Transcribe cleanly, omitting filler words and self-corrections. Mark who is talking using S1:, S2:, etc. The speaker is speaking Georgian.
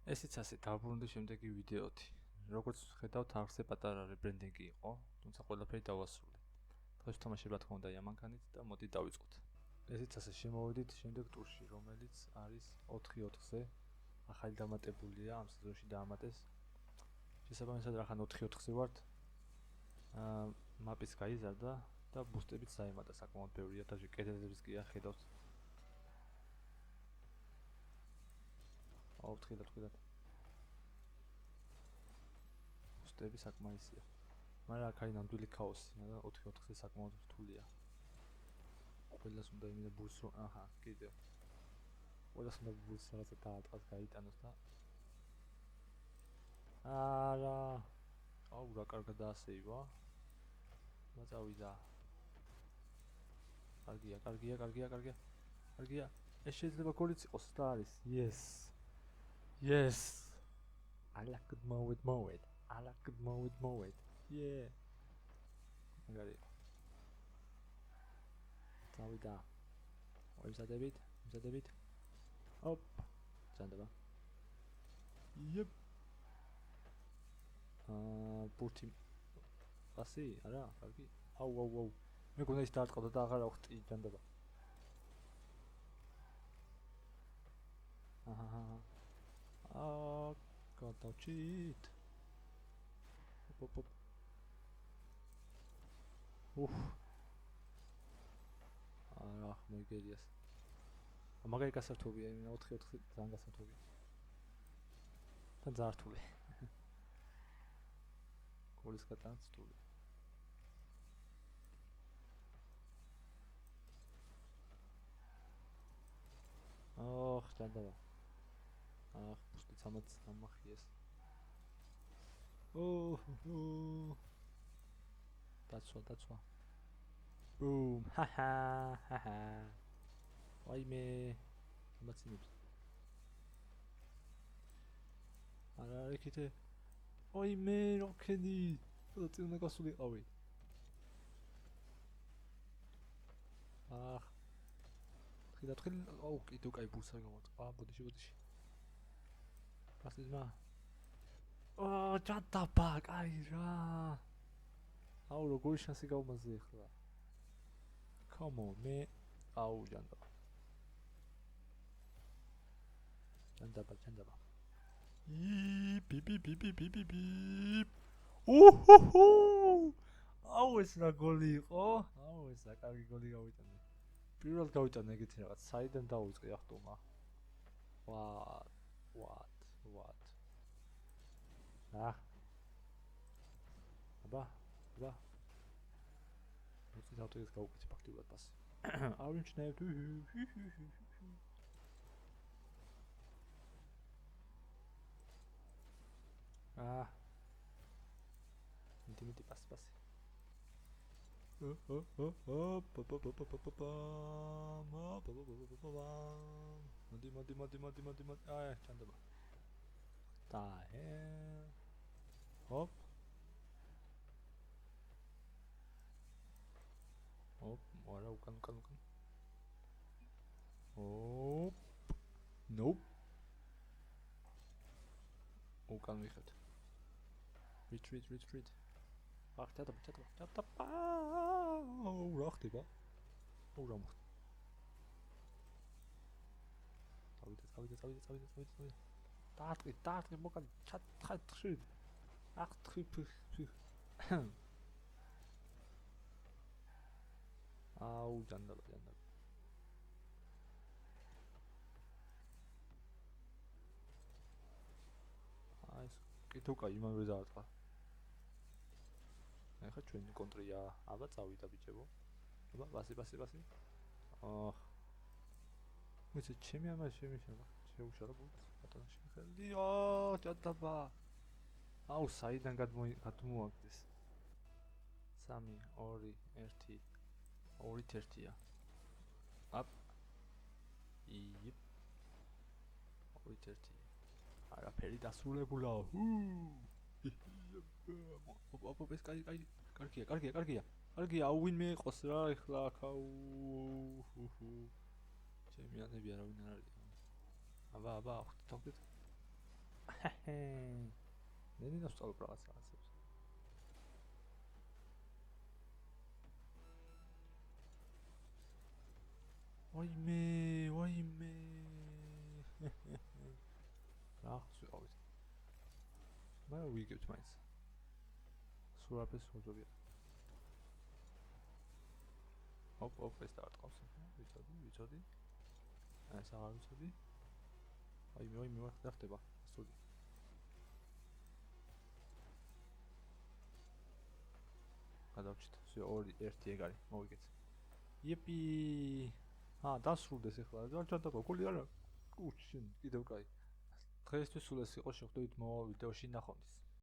S1: ესეც ასე დაბრუნდი შემდეგი ვიდეოთი. როგორც ხედავთ, არხზე პატარა რებრენდინგი იყო, თუმცა ყველაფერი დავასრულე. დღეს თამაში რა თქმა უნდა იამანქანით და მოდი დავიწყოთ. ესეც ასე შემოვედით შემდეგ ტურში, რომელიც არის 4-4-ზე. ახალი დამატებულია, ამ სეზონში დაამატეს. შესაბამისად, რახან 4-4-ზე ვართ. მაპის გაიზარდა და ბუსტებიც დაემატა საკმაოდ ბევრია და კედლებიც კი ახედავთ. ვთქვით. ბუსტები საკმაისია. მაგრამ აქ არის ნამდვილი ქაოსი, და 4-4-ზე საკმაოდ რთულია. ყველას უნდა იმენა ბურს რომ კიდევ. ყველას უნდა ბურს რაღაცა დაატყას, გაიტანოს და არა. რა კარგად დაასეივა. მოწავიდა. კარგია. ეს შეიძლება გოლიც იყოს და არის. Yes. I like good mowed. Yeah. მაგარი. წავიდა. ვიმზადებით. Hop. ძანდება. Yep. პურთი. ასე, არა, კარგი. აუ. მე გონდა ის დაარტყავდა და აღარ ავხტი ძანდება. გადავჭით. Hop. არა, მოიგერიას. მაგარი გასართობია, იმენა 4-4 ძალიან გასართობია. და ძართული. გოლის გატანაც რთული. ძანდება. პუსტიც ამაც ამახიეს. დაცვა. Boom. Haha. ვაიმე. მაცინებს. არა იქითე. ვაიმე, როქენი. და წინა გასულიყავი. თხილ. კიდევ კაი ბურსა გამოწყა. ბოდიში. გასიზმა. ჯადაბა, კაი რა. როგორი შანსი გავმაზე ახლა. Come on, me. ჯანდაბა. ჯანდაბა. ბიბ. ეს რა გოლი იყო? ეს რა კარგი გოლი გავიტანე. პირველად გავიტანე ეგეთი რაღაც. საიდან დაუწყე ახტომა. What? აბა. ეს ავტოგეს გავუკეთე ფაქტიურად პასი. არ ვიმჩნევთ. ინტიმიტი პასი. მოდი. ჩანდება. Hop. არა, უკან. Nope. უკან ვიხეთ. Retreat. ჩატაპა. რა ხდება? რა მოხდა? წავიდე. დაარტყი, მოკალი, ჩატხრი. ახტრი. ჯანდაბა. ეს კიდევ კაი იმავე დაარტყა. ახლა ჩვენი კონტრია. აბა წავიდა ბიჭებო. აბა ბასი. მეც ჩემი ამას შემიშალა. შეუშალა ბურთს. ბატონში ხელი. ჯადაბა. საიდან გადმოაგდეს. 3 2 1 2-1-ია. Up. Yep. 2-1. არაფერი დასრულებულა. ეს კარგია. აუვინმე იყოს რა ეხლა აქაუ. ჩემიანები არავინ არ არის. აბა, ხვდით. მე მინდა ვსწავლო რაღაცებს. ვაიმე. რაღაც ვიყავით. მაგრამ ვიგებთ მაინც. სულ აფეს მოძებია. ოპ, ეს დაარტყავს. ვიცოდი. ეს აღარ ვიცოდი. ვაიმე, რა ხდება? სული. გადავჭით. 2 1 ეგ არის, მოვიგეთ. იეპი. დასრულდეს ახლა. ჯანჯა გოგული არა. კუჩი, კიდევ კაი. დღეისთვის სულ ეს იყო, შეხვდებით მომავალ ვიდეოში, ნახვამდის.